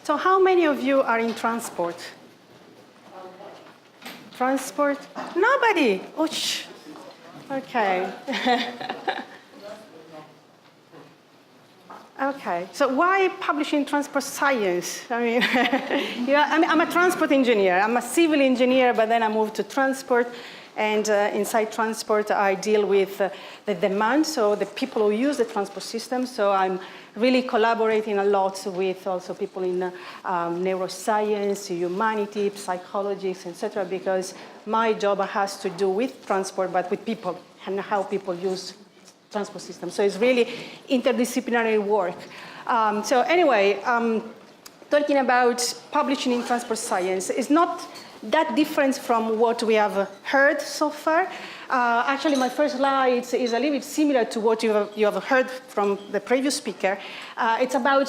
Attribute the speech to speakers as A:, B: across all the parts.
A: So how many of you are in transport? Transport? Nobody. Ouch. Okay. Okay. So why publishing transport science? I mean, I'm a transport engineer. I'm a civil engineer, but then I moved to transport. And inside transport, I deal with the demand, so the people who use the transport system. So I'm really collaborating a lot with also people in neuroscience, humanity, psychology, etc. Because my job has to do with transport, but with people and how people use transport systems. So it's really interdisciplinary work. So anyway, talking about publishing in transport science is not that different from what we have heard so far. Actually, my first slide is a little bit similar to what you have heard from the previous speaker. It's about,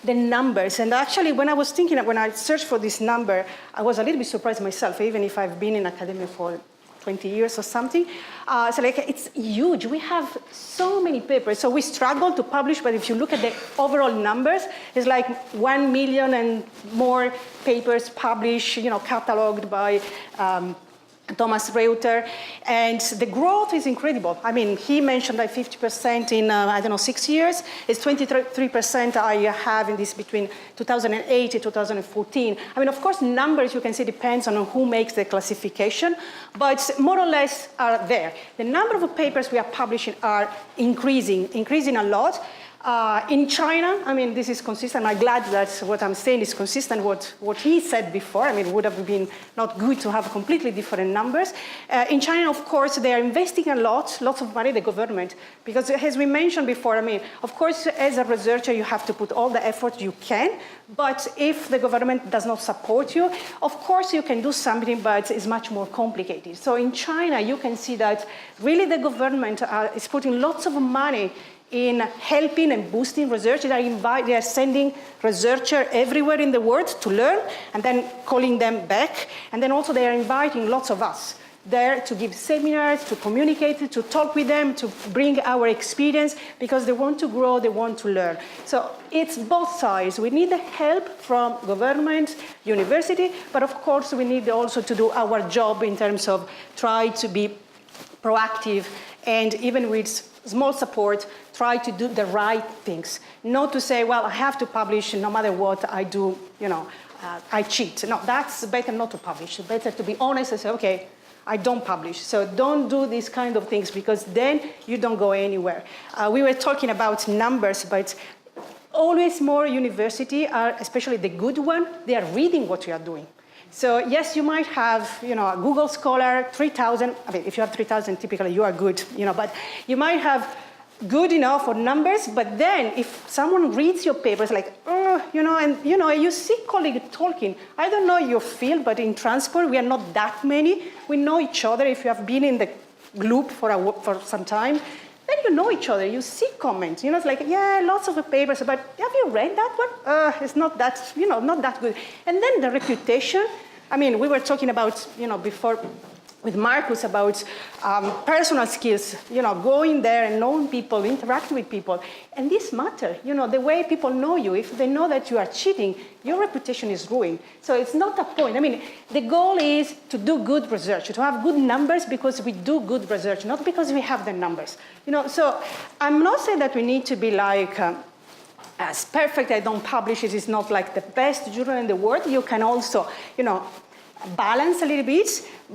A: the numbers. And actually, when I searched for this number, I was a little bit surprised myself, even if I've been in academia for 20 years or something. It's huge. We have so many papers. So we struggle to publish, but if you look at the overall numbers, it's like 1 million and more papers published, cataloged by Thomas Reuter, and the growth is incredible. I mean, he mentioned like 50% in, 6 years. It's 23% I have in this between 2008 and 2014. I mean, of course, numbers you can see depends on who makes the classification, but more or less are there. The number of papers we are publishing are increasing a lot. In China, this is consistent. I'm glad that what I'm saying is consistent with what he said before. It would have been not good to have completely different numbers. In China, of course, they are investing a lot, lots of money, the government, because as we mentioned before, of course, as a researcher, you have to put all the effort you can, but if the government does not support you, of course, you can do something, but it's much more complicated. So in China, you can see that really the government is putting lots of money in helping and boosting research. They are sending researchers everywhere in the world to learn and then calling them back. And then also they are inviting lots of us there to give seminars, to communicate, to talk with them, to bring our experience, because they want to grow, they want to learn. So it's both sides. We need the help from government, university, but of course we need also to do our job in terms of try to be proactive and even with small support, try to do the right things. Not to say, well, I have to publish no matter what I do, I cheat. No, that's better not to publish. It's better to be honest and say, okay, I don't publish. So don't do these kind of things because then you don't go anywhere. We were talking about numbers, but always more university, especially the good one, they are reading what you are doing. So yes, you might have, a Google Scholar, 3,000. If you have 3,000, typically you are good, but you might have good enough for numbers. But then, if someone reads your papers, like, you see colleagues talking. I don't know your field, but in transport we are not that many. We know each other. If you have been in the group for some time, then you know each other. You see comments. It's like, yeah, lots of papers, but have you read that one? It's not that, not that good. And then the reputation. We were talking about, before with Marcus about personal skills, going there and knowing people, interacting with people. And this matters, the way people know you. If they know that you are cheating, your reputation is ruined. So it's not a point. The goal is to do good research, to have good numbers because we do good research, not because we have the numbers. So I'm not saying that we need to be like, as perfect, I don't publish, it is not like the best journal in the world. You can also, balance a little bit,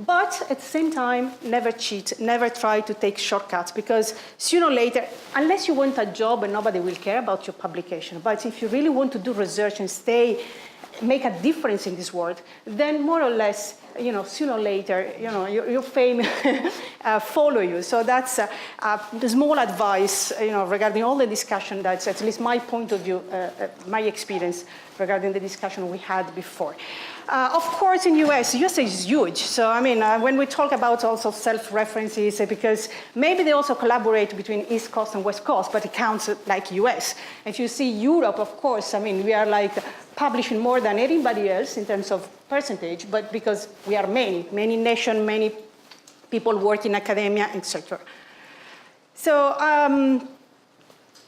A: but at the same time, never cheat, never try to take shortcuts, because sooner or later, unless you want a job and nobody will care about your publication, but if you really want to do research and make a difference in this world, then more or less, sooner or later, your fame follow you. So that's the small advice, regarding all the discussion. That's at least my point of view, my experience regarding the discussion we had before. Of course, in US is huge. So, when we talk about also self-references, because maybe they also collaborate between East Coast and West Coast, but it counts like US. If you see Europe, of course, we are like publishing more than anybody else in terms of percentage, but because we are many nations, many people work in academia, etc. So,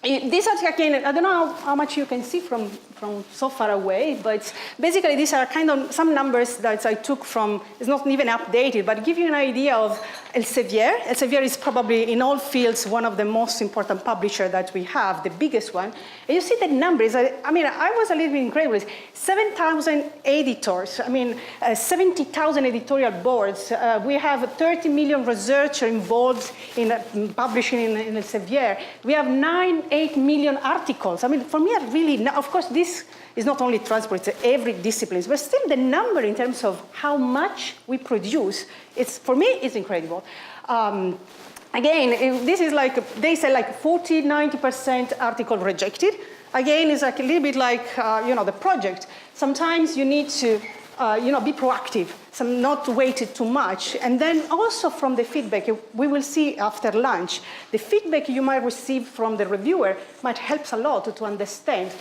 A: These are, again, I don't know how much you can see from so far away, but basically these are kind of some numbers that I took from, it's not even updated, but give you an idea of Elsevier. Elsevier is probably in all fields one of the most important publishers that we have, the biggest one. And you see the numbers, I was a little bit incredible. 7,000 editors, 70,000 editorial boards. We have 30 million researchers involved in publishing in Elsevier. We have 8 million articles. For me, really, of course, this is not only transport, it's every discipline, but still the number in terms of how much we produce, for me, it's incredible. Again, this is they say 40, 90% article rejected. Again, it's a little bit like, the project. Sometimes you need to, be proactive, not wait too much. And then also from the feedback, we will see after lunch, the feedback you might receive from the reviewer might help a lot to understand,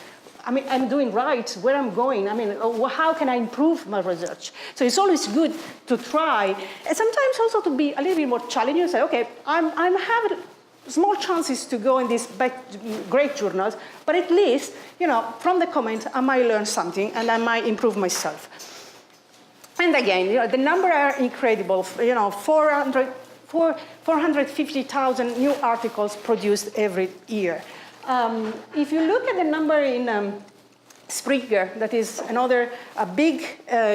A: I'm doing right, where I'm going, how can I improve my research? So it's always good to try, and sometimes also to be a little bit more challenging, say, okay, I'm having small chances to go in these great journals, but at least, from the comment, I might learn something and I might improve myself. And again, the numbers are incredible. 450,000 new articles produced every year. If you look at the number in Springer, that is another big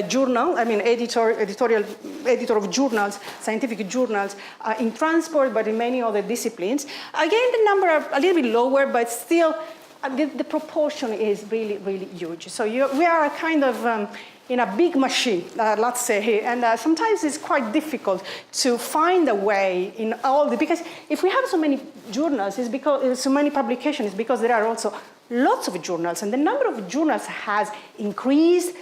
A: journal, editor of journals, scientific journals, in transport, but in many other disciplines. Again, the number are a little bit lower, but still the proportion is really, really huge. So we are kind of in a big machine, let's say, and sometimes it's quite difficult to find a way in all because if we have so many journals, it's because so many publications, it's because there are also lots of journals, and the number of journals has increased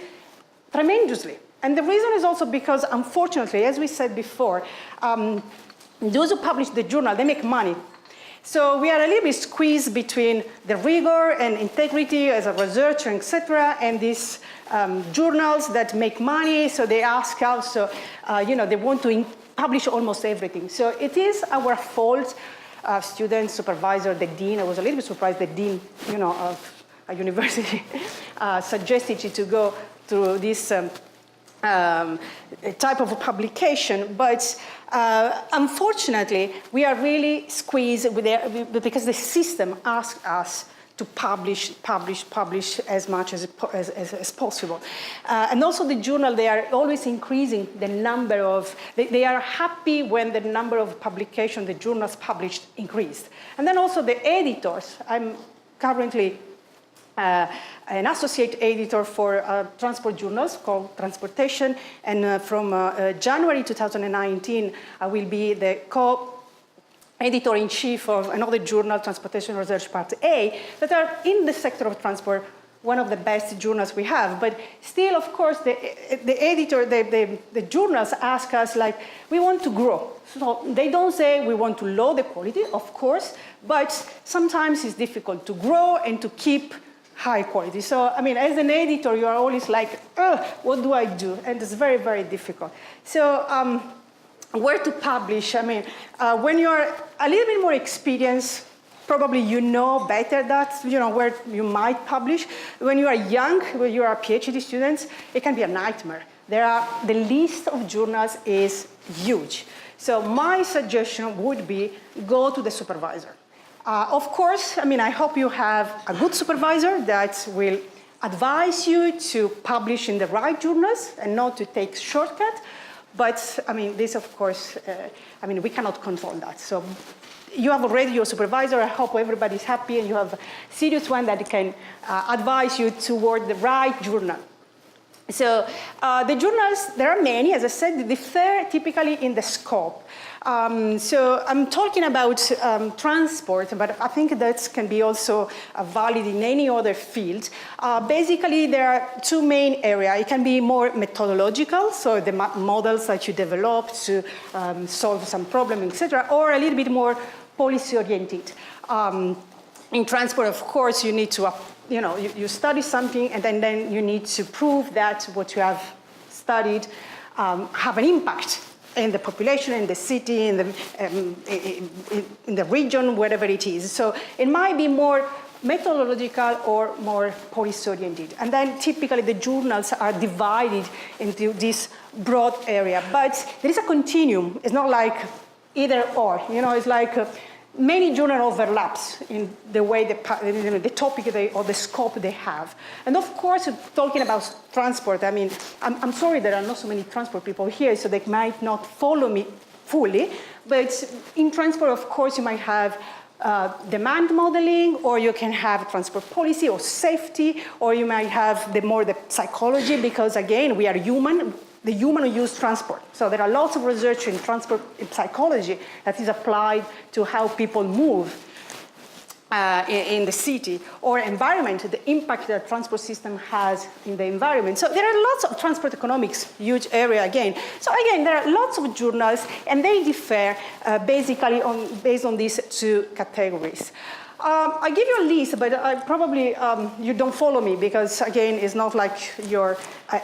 A: tremendously. And the reason is also because, unfortunately, as we said before, those who publish the journal, they make money. So we are a little bit squeezed between the rigor and integrity as a researcher, etc., and these journals that make money. So they ask also, they want to publish almost everything. So it is our fault, students, supervisor, the dean. I was a little bit surprised the dean, of a university suggested you to go through this type of a publication, but unfortunately, we are really squeezed because the system asks us to publish as much as possible. And also the journal, they are always increasing the number of, they are happy when the number of publications, the journals published increased. And then also the editors, I'm currently an associate editor for transport journals called Transportation, and from January 2019, I will be the co-editor-in-chief of another journal, Transportation Research Part A, that are in the sector of transport, one of the best journals we have. But still, of course, the journals ask us, we want to grow. So they don't say we want to lower the quality, of course, but sometimes it's difficult to grow and to keep high quality. So, as an editor, you are always like, what do I do? And it's very, very difficult. So, where to publish? When you're a little bit more experienced, probably you know better that, where you might publish. When you are young, when you are PhD students, it can be a nightmare. The list of journals is huge. So my suggestion would be go to the supervisor. Of course, I hope you have a good supervisor that will advise you to publish in the right journals and not to take shortcuts. But, this, of course, we cannot control that. So you have already your supervisor. I hope everybody's happy and you have a serious one that can advise you toward the right journal. So the journals, there are many, as I said, they differ typically in the scope. So I'm talking about transport, but I think that can be also valid in any other field. Basically, there are two main areas. It can be more methodological, so the models that you develop to solve some problem, etc., or a little bit more policy-oriented. In transport, of course, you need to you study something, and then you need to prove that what you have studied have an impact in the population, in the city, in the region, wherever it is. So it might be more methodological or more policy-oriented. And then typically the journals are divided into this broad area. But there is a continuum. It's not like either or. It's like many journal overlaps in the way the topic or the scope they have. And of course, talking about transport, I mean, I'm sorry there are not so many transport people here, so they might not follow me fully. But in transport, of course, you might have demand modeling, or you can have transport policy or safety, or you might have the psychology, because again, we are human. The human who use transport. So there are lots of research in transport in psychology that is applied to how people move in the city, or environment, the impact that transport system has in the environment. So there are lots of transport economics, huge area again. So again, there are lots of journals, and they differ basically based on these two categories. I give you a list, but probably you don't follow me because, again, it's not like your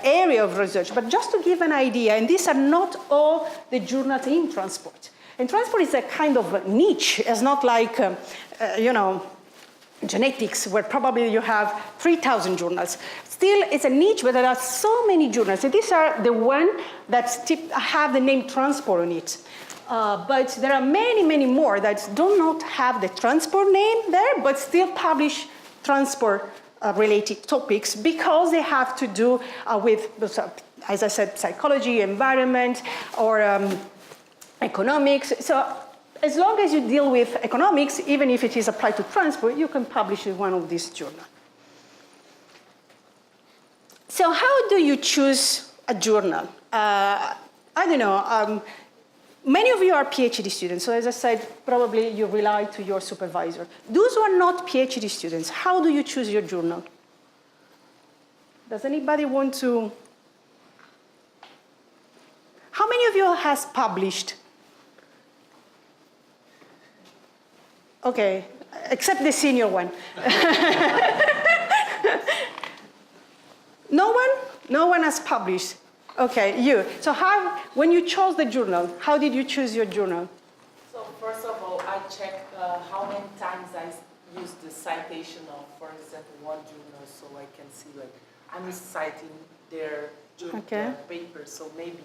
A: area of research. But just to give an idea, and these are not all the journals in transport. And transport is a kind of niche. It's not like, genetics, where probably you have 3,000 journals. Still, it's a niche, but there are so many journals. And these are the ones that have the name transport on it. But there are many, many more that do not have the transport name there, but still publish transport-related topics because they have to do with, as I said, psychology, environment, or economics. So as long as you deal with economics, even if it is applied to transport, you can publish in one of these journals. So how do you choose a journal? I don't know. Many of you are PhD students, so as I said, probably you rely to your supervisor. Those who are not PhD students, how do you choose your journal? Does anybody want to? How many of you has published? Okay, except the senior one. No one? No one has published. Okay, you. So when you chose the journal, how did you choose your journal?
B: So first of all, I check how many times I use the citation of, for example, one journal, so I can see like I'm citing their paper, so maybe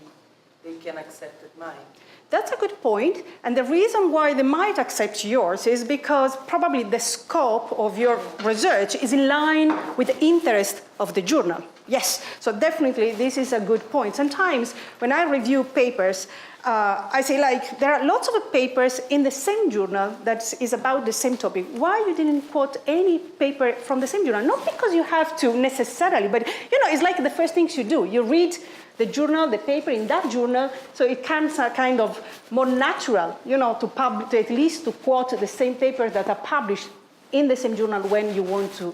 B: they can accept mine.
A: That's a good point. And the reason why they might accept yours is because probably the scope of your research is in line with the interest of the journal. Yes, so definitely this is a good point. Sometimes when I review papers, I say like, there are lots of papers in the same journal that is about the same topic. Why you didn't quote any paper from the same journal? Not because you have to necessarily, but it's like the first things you do. You read the journal, the paper in that journal, so it comes kind of more natural, to at least to quote the same papers that are published in the same journal when you want to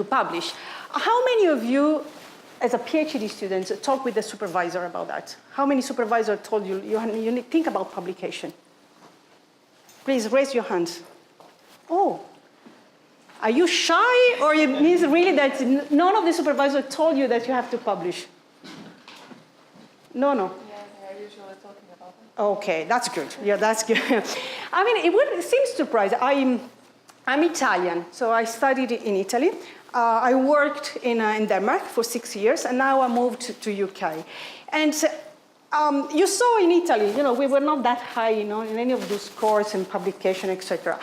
A: publish. How many of you, as a PhD student, talk with the supervisor about that? How many supervisors told you you need to think about publication? Please raise your hands. Oh. Are you shy, or it means really that none of the supervisors told you that you have to publish? No.
B: Yeah, they're usually talking about it.
A: Okay, that's good. Yeah, that's good. I mean, it seems surprising. I'm Italian, so I studied in Italy. I worked in Denmark for 6 years, and now I moved to UK. And you saw in Italy, we were not that high, in any of those scores and publication, etc.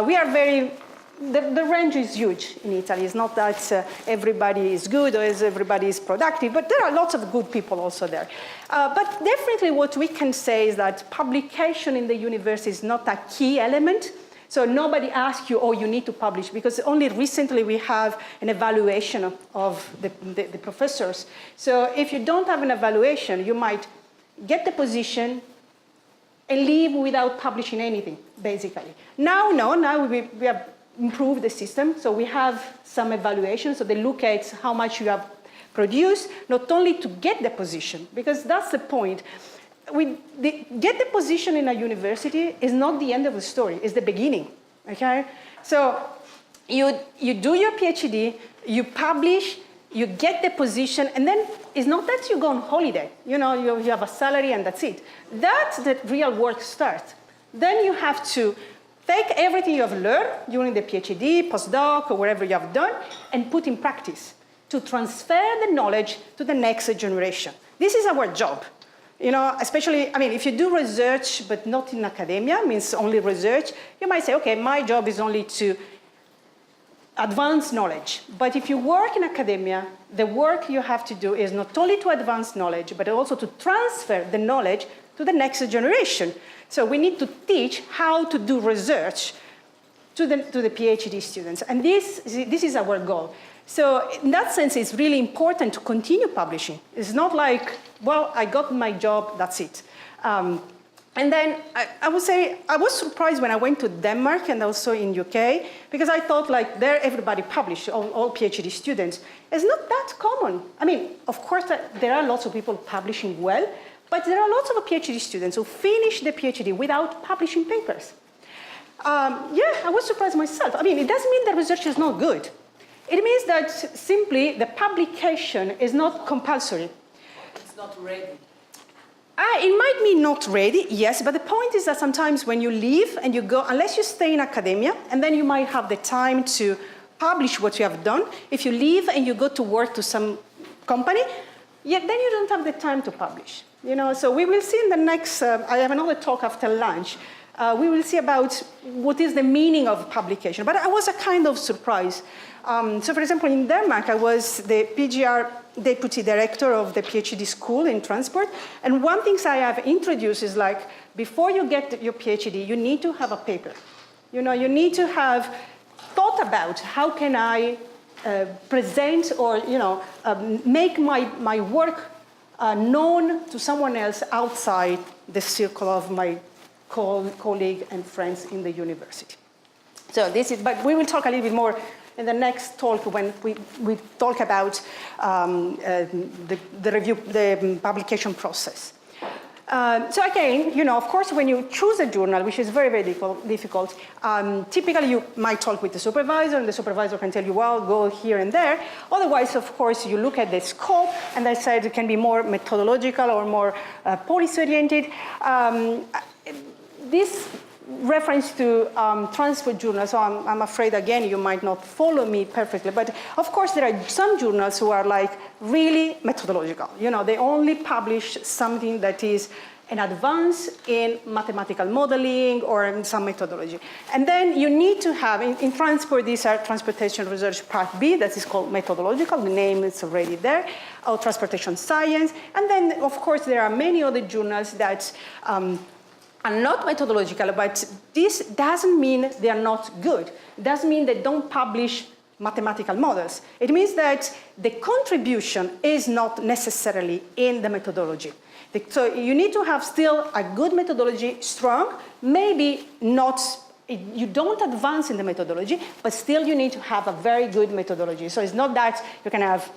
A: We are very. The range is huge in Italy. It's not that everybody is good or everybody is productive, but there are lots of good people also there. But definitely what we can say is that publication in the university is not a key element. So nobody asks you, you need to publish, because only recently we have an evaluation of the professors. So if you don't have an evaluation, you might get the position and leave without publishing anything, basically. Now we have improved the system, so we have some evaluation, so they look at how much you have produced, not only to get the position, because that's the point. Get the position in a university is not the end of the story, it's the beginning, okay? So you do your PhD, you publish, you get the position, and then it's not that you go on holiday. You know, you have a salary and that's it. That's the real work starts. Then you have to take everything you have learned during the PhD, postdoc, or wherever you have done, and put in practice to transfer the knowledge to the next generation. This is our job. You know, especially, I mean, if you do research, but not in academia, means only research, you might say, okay, my job is only to advance knowledge. But if you work in academia, the work you have to do is not only to advance knowledge, but also to transfer the knowledge to the next generation. So we need to teach how to do research to the PhD students. And this is our goal. So in that sense, it's really important to continue publishing. It's not like, well, I got my job, that's it. And then I would say, I was surprised when I went to Denmark and also in UK, because I thought like there everybody published, all PhD students. It's not that common. I mean, of course, there are lots of people publishing well, but there are lots of PhD students who finish the PhD without publishing papers. Yeah, I was surprised myself. I mean, it doesn't mean that research is not good. It means that simply the publication is not compulsory.
B: It's not ready.
A: It might be not ready, yes, but the point is that sometimes when you leave and you go, unless you stay in academia, and then you might have the time to publish what you have done. If you leave and you go to work to some company, yeah, then you don't have the time to publish. You know, so we will see in the next, I have another talk after lunch. We will see about what is the meaning of publication. But I was a kind of surprise. So for example, in Denmark, I was the PGR deputy director of the PhD school in transport. And one thing I have introduced is like, before you get your PhD, you need to have a paper. You know, you need to have thought about how can I present or, you know, make my work known to someone else outside the circle of my colleague and friends in the university. So this is, but we will talk a little bit more in the next talk when we talk about the review, the publication process. So again, you know, of course, when you choose a journal, which is very, very difficult, typically you might talk with the supervisor, and the supervisor can tell you, well, go here and there. Otherwise, of course, you look at the scope, and I said it can be more methodological or more policy-oriented. This reference to transport journals, so I'm afraid, again, you might not follow me perfectly, but of course there are some journals who are like really methodological. You know, they only publish something that is an advance in mathematical modeling or in some methodology. And then you need to have, in transport, these are transportation research part B, that is called methodological, the name is already there, or transportation science. And then, of course, there are many other journals that are not methodological, but this doesn't mean they are not good. It doesn't mean they don't publish mathematical models. It means that the contribution is not necessarily in the methodology. So you need to have still a good methodology, strong, maybe not, you don't advance in the methodology, but still you need to have a very good methodology. So it's not that you can have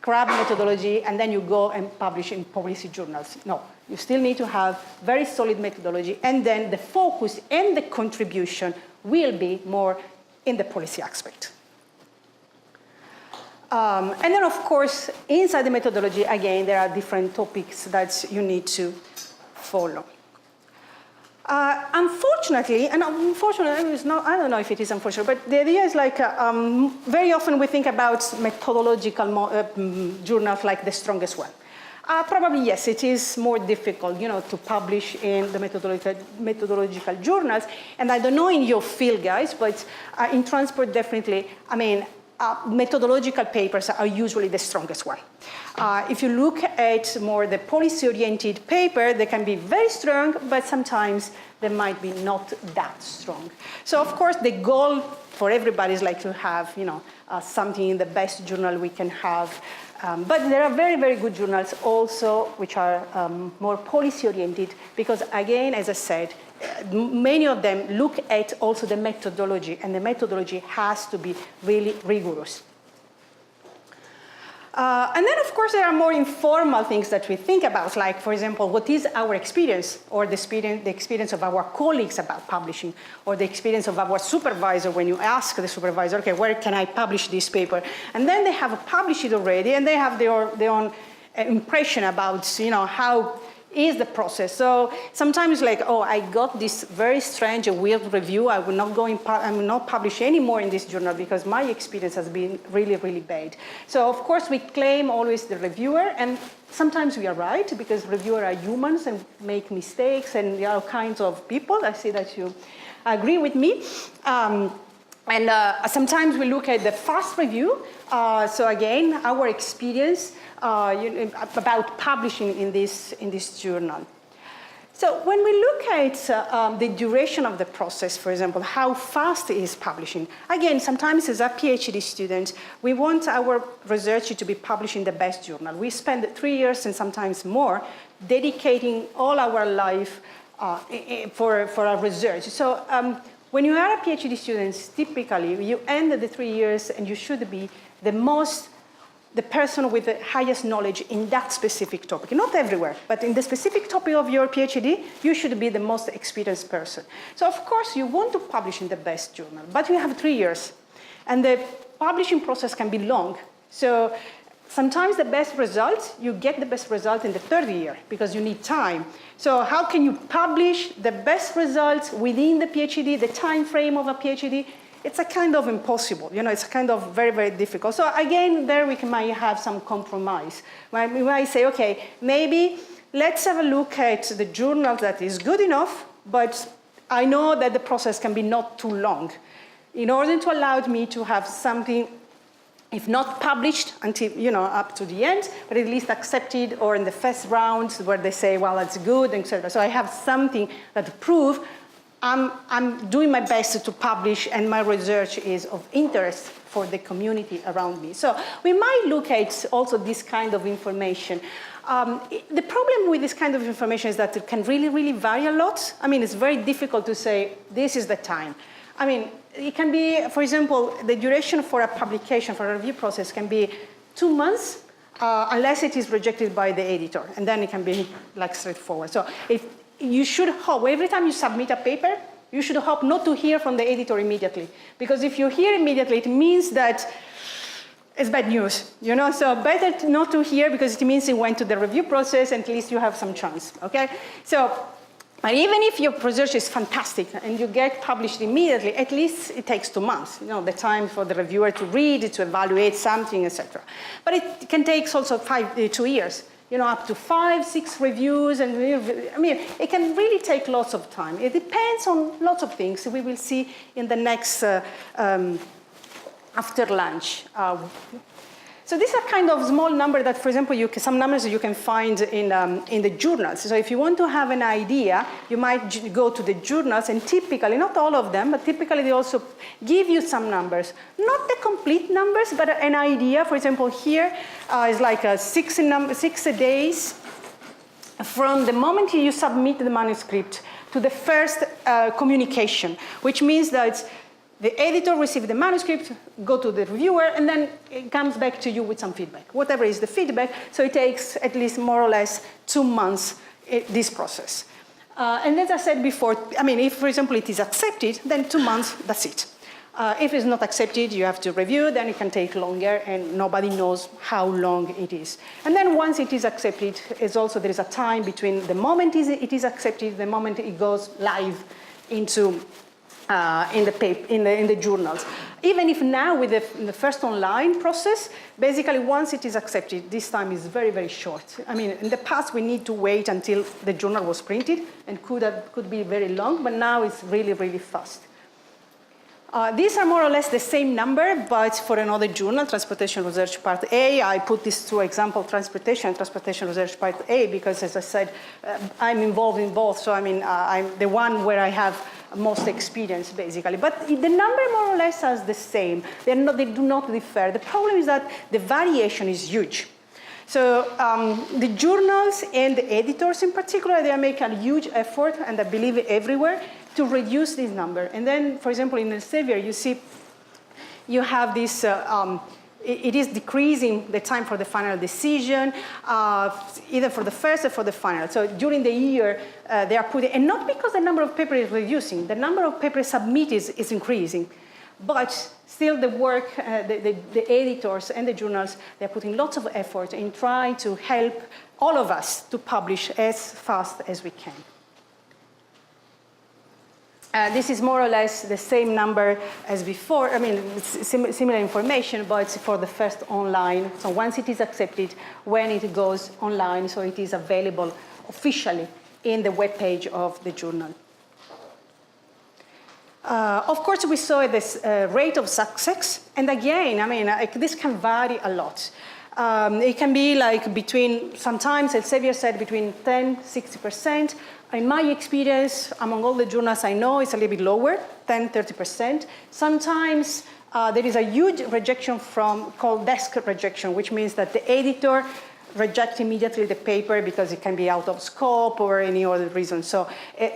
A: crap methodology and then you go and publish in policy journals. No, you still need to have very solid methodology, and then the focus and the contribution will be more in the policy aspect. And then, of course, inside the methodology, again, there are different topics that you need to follow. Unfortunately, it's not, I don't know if it is unfortunate, but the idea is like, very often we think about methodological journals like the strongest one. Probably, yes, it is more difficult, you know, to publish in the methodological journals. And I don't know in your field, guys, but in transport, definitely, I mean, methodological papers are usually the strongest one. If you look at more the policy-oriented paper, they can be very strong, but sometimes they might be not that strong. So, of course, the goal for everybody is like to have, you know, something in the best journal we can have. But there are very, very good journals also which are more policy-oriented because, again, as I said, many of them look at also the methodology, and the methodology has to be really rigorous. And then, of course, there are more informal things that we think about, like, for example, what is our experience, or the experience of our colleagues about publishing, or the experience of our supervisor when you ask the supervisor, okay, where can I publish this paper? And then they have published it already, and they have their own impression about, how is the process. So sometimes like, oh, I got this very strange and weird review. I will not publish anymore in this journal because my experience has been really, really bad. So of course we claim always the reviewer, and sometimes we are right because reviewers are humans and make mistakes, and there are all kinds of people. I see that you agree with me. Sometimes we look at the fast review. So again, our experience about publishing in this journal. So when we look at the duration of the process, for example, how fast is publishing? Again, sometimes as a PhD student, we want our research to be published in the best journal. We spend 3 years and sometimes more dedicating all our life for our research. So when you are a PhD student, typically you end the 3 years and you should be the person with the highest knowledge in that specific topic. Not everywhere, but in the specific topic of your PhD, you should be the most experienced person. So of course you want to publish in the best journal, but you have 3 years. And the publishing process can be long. So sometimes the best result, you get the best result in the third year because you need time. So how can you publish the best results within the PhD, the time frame of a PhD? It's a kind of impossible, it's kind of very, very difficult. So again, there we might have some compromise. We might say, okay, maybe let's have a look at the journal that is good enough, but I know that the process can be not too long. In order to allow me to have something, if not published until, up to the end, but at least accepted, or in the first rounds where they say, well, it's good, etc. So I have something that prove I'm doing my best to publish, and my research is of interest for the community around me. So we might look at also this kind of information. The problem with this kind of information is that it can really, really vary a lot. I mean, it's very difficult to say, this is the time. I mean, it can be, for example, the duration for a publication, for a review process can be 2 months, unless it is rejected by the editor, and then it can be like straightforward. So you should hope, every time you submit a paper, you should hope not to hear from the editor immediately. Because if you hear immediately, it means that it's bad news, So better not to hear, because it means it went to the review process, and at least you have some chance, okay? So, but even if your research is fantastic and you get published immediately, at least it takes 2 months, the time for the reviewer to read, to evaluate something, etc. But it can take also 2 years. Up to 5, 6 reviews, and I mean, it can really take lots of time. It depends on lots of things. We will see in the next after lunch. So these are kind of small numbers that, for example, some numbers you can find in the journals. So if you want to have an idea, you might go to the journals, and typically, not all of them, but typically they also give you some numbers. Not the complete numbers, but an idea. For example, here is like 6 days from the moment you submit the manuscript to the first communication, which means that the editor receives the manuscript, go to the reviewer, and then it comes back to you with some feedback, whatever is the feedback. So it takes at least more or less 2 months, this process. And as I said before, I mean, if, for example, it is accepted, then 2 months, that's it. If it's not accepted, you have to review, then it can take longer, and nobody knows how long it is. And then once it is accepted, there is a time between the moment it is accepted, the moment it goes live into in the journals. Even if now with the first online process, basically once it is accepted, this time is very, very short. I mean, in the past we need to wait until the journal was printed, and could be very long, but now it's really, really fast. These are more or less the same number, but for another journal, Transportation Research Part A. I put these 2 examples, Transportation Research Part A, because as I said, I'm involved in both. So I mean, I'm the one where I have most experience, basically. But the number more or less is the same. They do not differ. The problem is that the variation is huge. So the journals and the editors in particular, they are making a huge effort, and I believe everywhere, to reduce this number. And then, for example, in Elsevier, you see you have this, it is decreasing the time for the final decision, either for the first or for the final. So during the year, they are putting, and not because the number of papers is reducing, the number of papers submitted is increasing. but still the work, the editors and the journals, they're putting lots of effort in trying to help all of us to publish as fast as we can. This is more or less the same number as before. I mean, it's similar information, but it's for the first online. So once it is accepted, when it goes online, so it is available officially in the web page of the journal. Of course, we saw this rate of success. And again, I mean, this can vary a lot. It can be like between, sometimes, as Xavier said, between 10-60%. In my experience, among all the journals I know, it's a little bit lower, 10-30%. Sometimes there is a huge rejection called desk rejection, which means that the editor rejects immediately the paper because it can be out of scope or any other reason. So,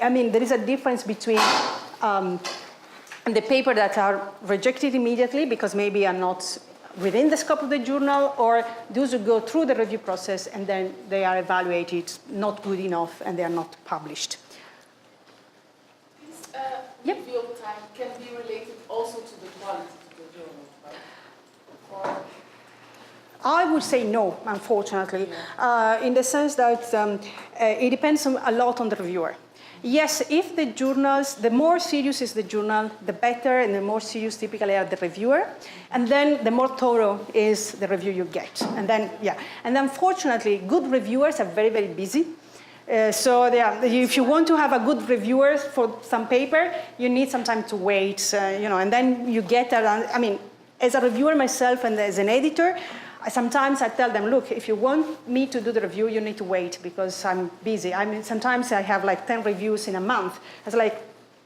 A: I mean, there is a difference between the paper that are rejected immediately because maybe are not within the scope of the journal, or those who go through the review process and then they are evaluated not good enough and they are not published.
B: This review time can be related also to the quality of the journal, right?
A: I would say no, unfortunately, in the sense that it depends a lot on the reviewer. Yes, if the journals, the more serious is the journal, the better, and the more serious typically are the reviewer, and then the more thorough is the review you get. And then, yeah, and unfortunately, good reviewers are very, very busy. So yeah, if you want to have a good reviewer for some paper, you need some time to wait, you know, and then you get that. I mean, as a reviewer myself and as an editor, sometimes I tell them, look, if you want me to do the review, you need to wait because I'm busy. I mean, sometimes I have like 10 reviews in a month. It's like,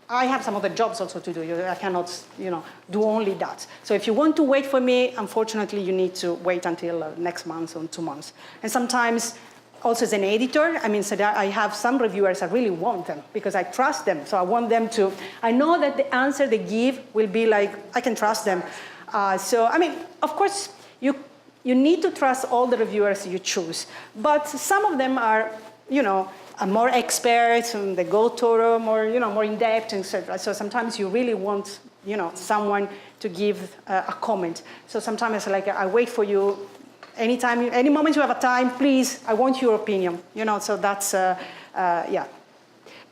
A: I have some other jobs also to do. I cannot, you know, do only that. So if you want to wait for me, unfortunately, you need to wait until next month or 2 months. And sometimes, also as an editor, I mean, so I have some reviewers, I really want them because I trust them. So I want them to, I know that the answer they give will be like, I can trust them. So, I mean, of course, you need to trust all the reviewers you choose. But some of them are, you know, more experts and they go thorough, more, you know, more in-depth, etc. So sometimes you really want, you know, someone to give a comment. So sometimes it's like, I wait for you anytime, any moment you have a time, please, I want your opinion, you know, so that's, yeah.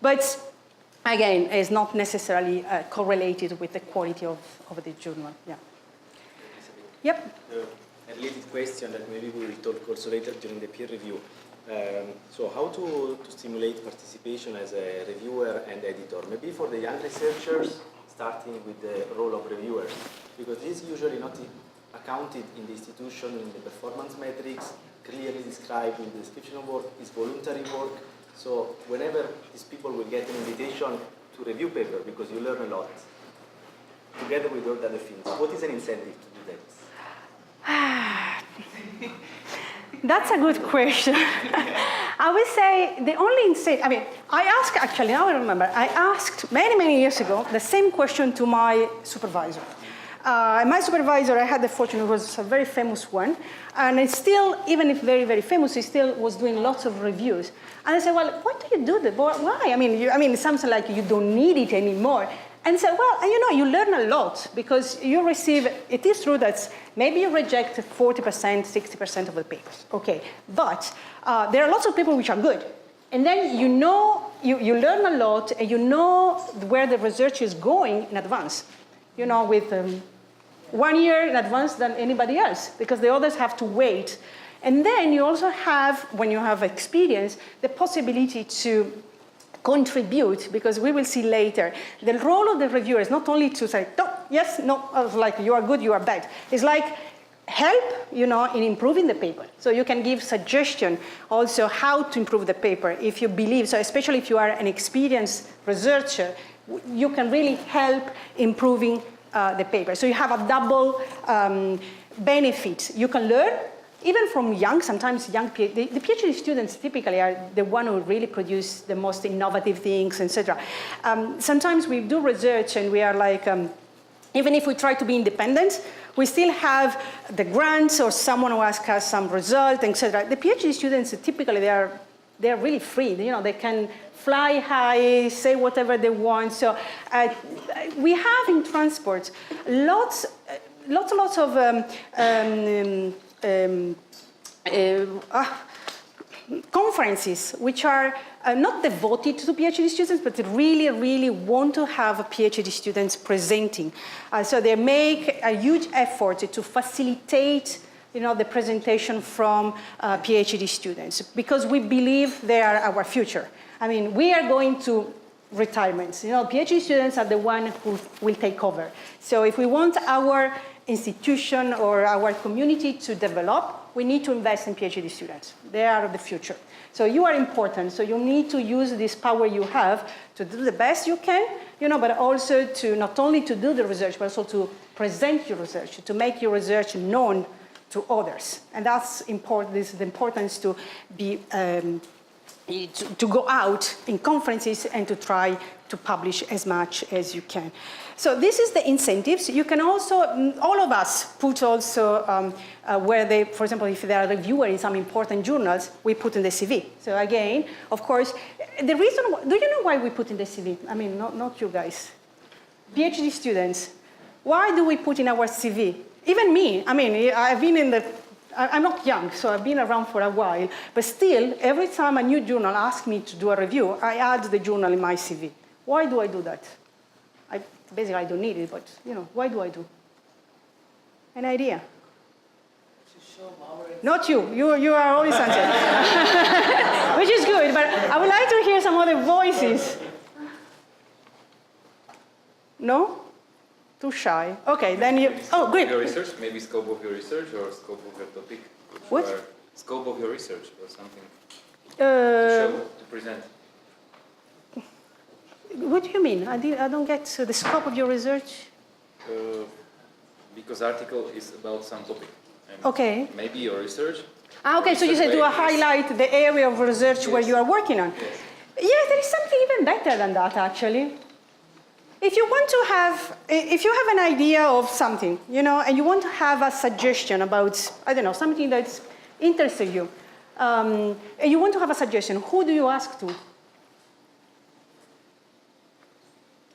A: But again, it's not necessarily correlated with the quality of the journal, yeah. Yep.
C: A related question that maybe we will talk also later during the peer review. So how to stimulate participation as a reviewer and editor? Maybe for the young researchers, starting with the role of reviewers, because this is usually not accounted in the institution in the performance metrics, clearly described in the description of work, is voluntary work. So whenever these people will get an invitation to review paper, because you learn a lot, together with all the other things, what is an incentive to do that?
A: That's a good question. I would say the only incentive, I mean, I asked, actually, now I remember, I asked many, many years ago the same question to my supervisor. My supervisor, I had the fortune, it was a very famous one, and it's still, even if very, very famous, he still was doing lots of reviews. And I said, well, why do you do that? Why? I mean, it's something like you don't need it anymore. And said, well, you know, you learn a lot because you receive, it is true that maybe you reject 40%, 60% of the papers, okay. But there are lots of people which are good. And then you know, you learn a lot and you know where the research is going in advance. You know, with 1 year in advance than anybody else because the others have to wait. And then you also have, when you have experience, the possibility to contribute, because we will see later, the role of the reviewer is not only to say, no, yes, no, like you are good, you are bad. It's like help, you know, in improving the paper. So you can give suggestion also how to improve the paper if you believe, so especially if you are an experienced researcher, you can really help improving the paper. So you have a double benefit. You can learn, even from young, sometimes young PhD, the PhD students typically are the one who really produce the most innovative things, etc. Sometimes we do research and we are like, even if we try to be independent, we still have the grants or someone who asks us some result, etc. The PhD students, typically they are they're really free. You know, they can fly high, say whatever they want. So we have in transport lots of conferences which are not devoted to PhD students, but really, really want to have PhD students presenting. So they make a huge effort to facilitate, you know, the presentation from PhD students, because we believe they are our future. I mean, we are going to retirements. You know, PhD students are the one who will take over. So if we want our institution or our community to develop, we need to invest in PhD students. They are the future. So you are important. So you need to use this power you have to do the best you can, you know, but also to not only to do the research, but also to present your research, to make your research known to others. And that's important. This is the importance to be to go out in conferences and to try to publish as much as you can. So this is the incentives. You can also, all of us put also where they, for example, if they are a reviewer in some important journals, we put in the CV. So again, of course, the reason, do you know why we put in the CV? I mean, not you guys. PhD students, why do we put in our CV? Even me, I mean, I've been in the, I'm not young, so I've been around for a while, but still, every time a new journal asks me to do a review, I add the journal in my CV. Why do I do that? Basically, I don't need it, but, you know, why do I do? An idea?
B: To show our
A: Not you. You are always answering. Which is good, but I would like to hear some other voices. No? Too shy. Okay, then you... Oh, great.
D: Your research, maybe scope of your research or scope of your topic.
A: What?
D: Scope of your research or something to show, to present.
A: What do you mean? I don't get the scope of your research.
D: Because article is about some topic. And
A: Okay.
D: maybe your research.
A: Okay, so you said to highlight the area of research where you are working on.
D: Yes.
A: Yes, there is something even better than that, actually. If you want to have, if you have an idea of something, you know, and you want to have a suggestion about, I don't know, something that's interesting you, and you want to have a suggestion, who do you ask to?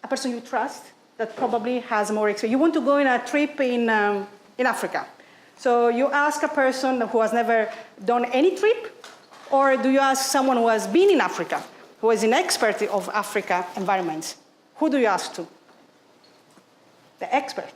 A: A person you trust that probably has more experience. You want to go on a trip in Africa. So you ask a person who has never done any trip, or do you ask someone who has been in Africa, who is an expert of Africa environments? Who do you ask to? The expert.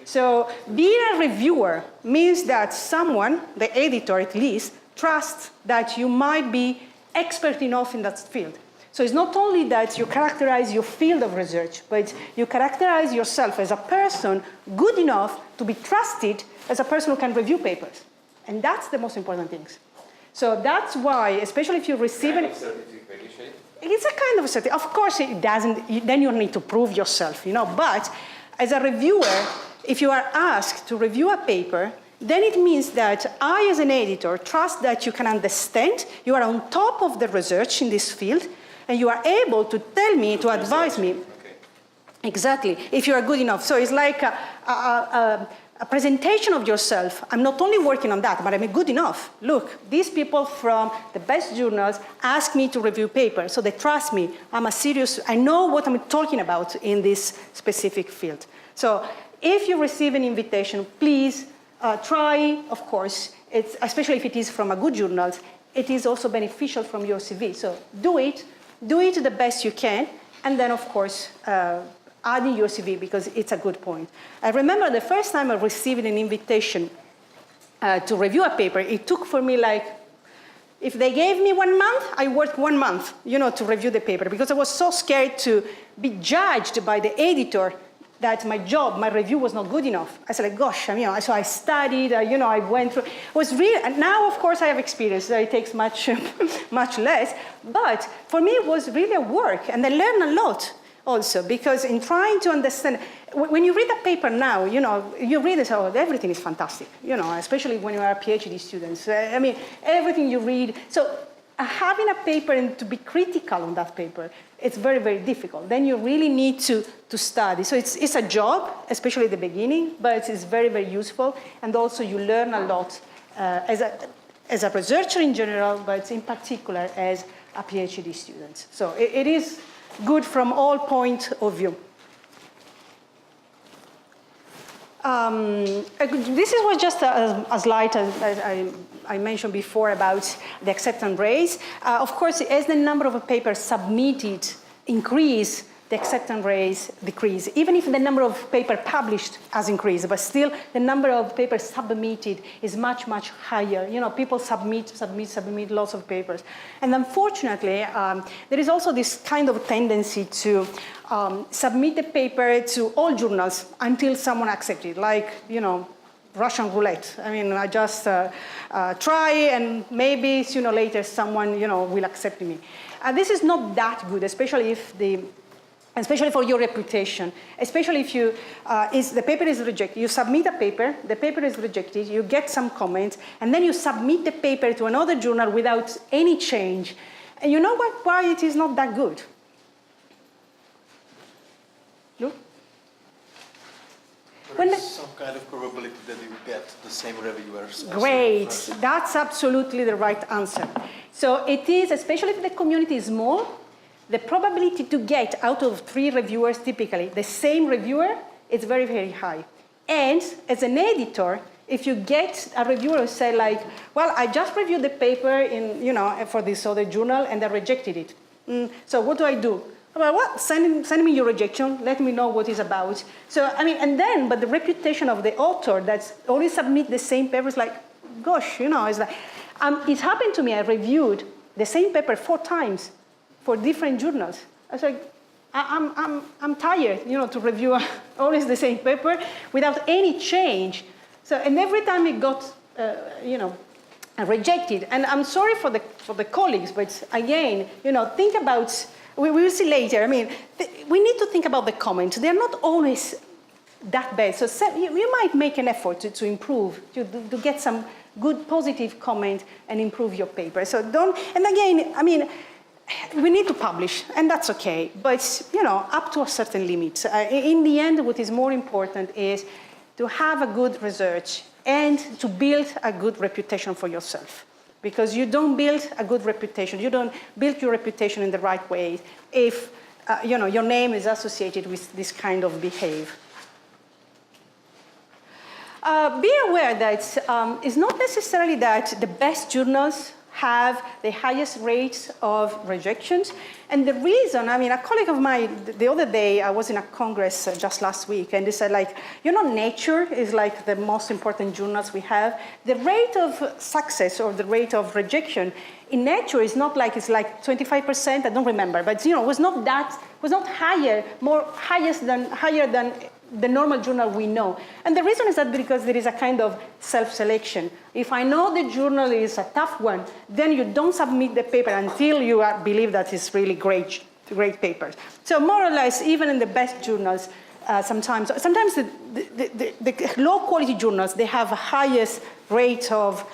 A: So being a reviewer means that someone, the editor at least, trusts that you might be expert enough in that field. So it's not only that you characterize your field of research, but you characterize yourself as a person good enough to be trusted as a person who can review papers. And that's the most important thing. So that's why, especially if you receive
D: Kind of certificate, you say?
A: it's a kind of a certificate. Of course, it doesn't, then you need to prove yourself, you know. But as a reviewer, if you are asked to review a paper, then it means that I, as an editor, trust that you can understand, you are on top of the research in this field, and you are able to tell me, to advise me.
D: Okay.
A: Exactly, if you are good enough. So it's like a presentation of yourself. I'm not only working on that, but I'm good enough. Look, these people from the best journals ask me to review papers, so they trust me. I'm a serious, I know what I'm talking about in this specific field. So if you receive an invitation, please try, of course, especially if it is from a good journal, it is also beneficial from your CV. So do it the best you can, and then, of course, add in your CV because it's a good point. I remember the first time I received an invitation to review a paper, it took for me like, if they gave me 1 month, I worked 1 month, you know, to review the paper because I was so scared to be judged by the editor that my job, my review was not good enough. I said, like, gosh, you know, so I studied, you know, I went through. It was really, and now, of course, I have experience, so it takes much, much less. But for me, it was really a work, and I learned a lot also, because in trying to understand, when you read a paper now, you know, you read it, oh, everything is fantastic, you know, especially when you are PhD students. I mean, everything you read. So having a paper and to be critical on that paper, it's very, very difficult. Then you really need to study. So it's a job, especially at the beginning, but it's very, very useful. And also you learn a lot. as a researcher in general, but in particular as a PhD student. So it is good from all points of view. This was just a slide I mentioned before about the acceptance rates. Of course, as the number of papers submitted increase, the acceptance rates decrease. Even if the number of papers published has increased, but still the number of papers submitted is much, much higher. You know, people submit lots of papers. And unfortunately, there is also this kind of tendency to submit the paper to all journals until someone accepts it, like, you know, Russian roulette. I mean, I just try and maybe sooner or later someone, you know, will accept me. This is not that good, especially for your reputation, especially if the paper is rejected. You submit a paper, the paper is rejected, you get some comments, and then you submit the paper to another journal without any change. And you know why it is not that good? No?
E: There is some kind of probability that you get the same reviewers.
A: Great, that's absolutely the right answer. So it is, especially if the community is small, the probability to get out of 3 reviewers typically the same reviewer is very, very high. And as an editor, if you get a reviewer who say like, well, I just reviewed the paper in, you know, for this other journal and they rejected it. So what do I do? Well, send me your rejection, let me know what it's about. So, I mean, but the reputation of the author that only submit the same paper is like, gosh, you know, it's like, it happened to me, I reviewed the same paper 4 times for different journals. I was like, I'm tired, you know, to review always the same paper without any change. So, and every time it got, you know, rejected. And I'm sorry for the colleagues, but again, you know, think about, we will see later. I mean, we need to think about the comments. They're not always that bad. So you might make an effort to improve, to get some good positive comment and improve your paper. So and again, I mean, we need to publish, and that's okay, but you know, up to a certain limit. In the end, what is more important is to have a good research and to build a good reputation for yourself. Because you don't build a good reputation, you don't build your reputation in the right way if you know, your name is associated with this kind of behavior. Be aware that it's not necessarily that the best journals have the highest rates of rejections. And the reason, I mean, a colleague of mine, the other day, I was in a congress just last week, and they said, like, you know, Nature is like the most important journals we have. The rate of success or the rate of rejection in Nature is not like, it's like 25%, I don't remember, but, you know, was not higher than the normal journal we know. And the reason is that because there is a kind of self-selection. If I know the journal is a tough one, then you don't submit the paper until you believe that it's really great papers. So more or less, even in the best journals, sometimes the low-quality journals, they have a highest rate of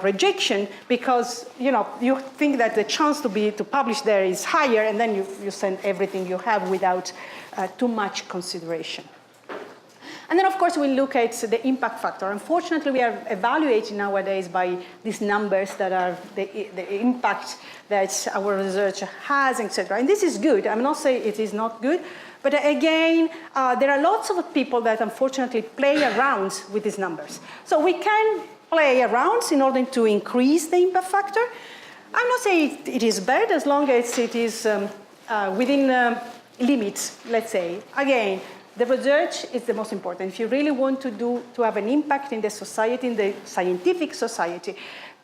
A: rejection because, you know, you think that the chance to publish there is higher, and then you send everything you have without too much consideration. And then, of course, we look at the impact factor. Unfortunately, we are evaluating nowadays by these numbers that are the impact that our research has, etc. And this is good. I'm not saying it is not good. But again, there are lots of people that unfortunately play around with these numbers. So we can play around in order to increase the impact factor. I'm not saying it is bad as long as it is within limits, let's say. Again, the research is the most important. If you really want to have an impact in the society, in the scientific society,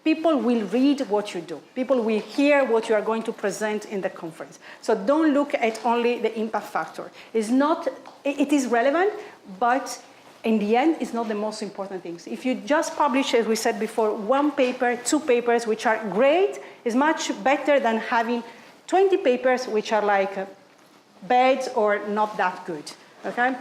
A: people will read what you do. People will hear what you are going to present in the conference. So don't look at only the impact factor. It is relevant, but in the end, it's not the most important thing. If you just publish, as we said before, 1 paper, 2 papers, which are great, is much better than having 20 papers which are like bad or not that good. Okay?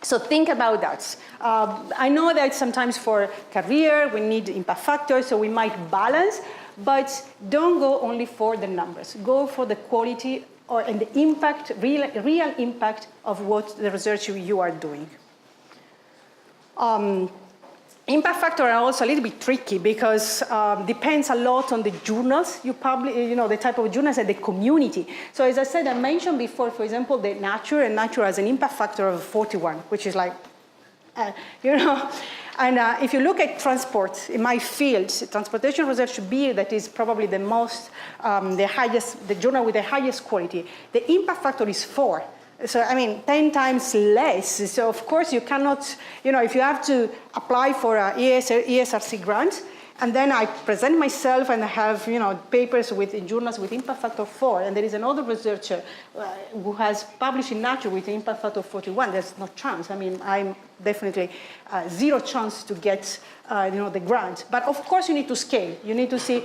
A: So think about that. I know that sometimes for career, we need impact factors, so we might balance, but don't go only for the numbers. Go for the quality and the impact, real impact of what the research you are doing. Impact factor are also a little bit tricky because depends a lot on the journals you publish, the type of journals and the community. So as I said, I mentioned before, for example, the Nature, and Nature has an impact factor of 41, which is like, And if you look at transport, in my field, transportation research B, that is probably the most, the journal with the highest quality, the impact factor is 4. So, 10 times less. So, of course, you cannot, if you have to apply for an ESRC grant, and then I present myself and I have, papers in journals with impact factor 4, and there is another researcher who has published in Nature with impact factor 41, there's no chance. I'm definitely zero chance to get, the grant. But of course, you need to scale. You need to see,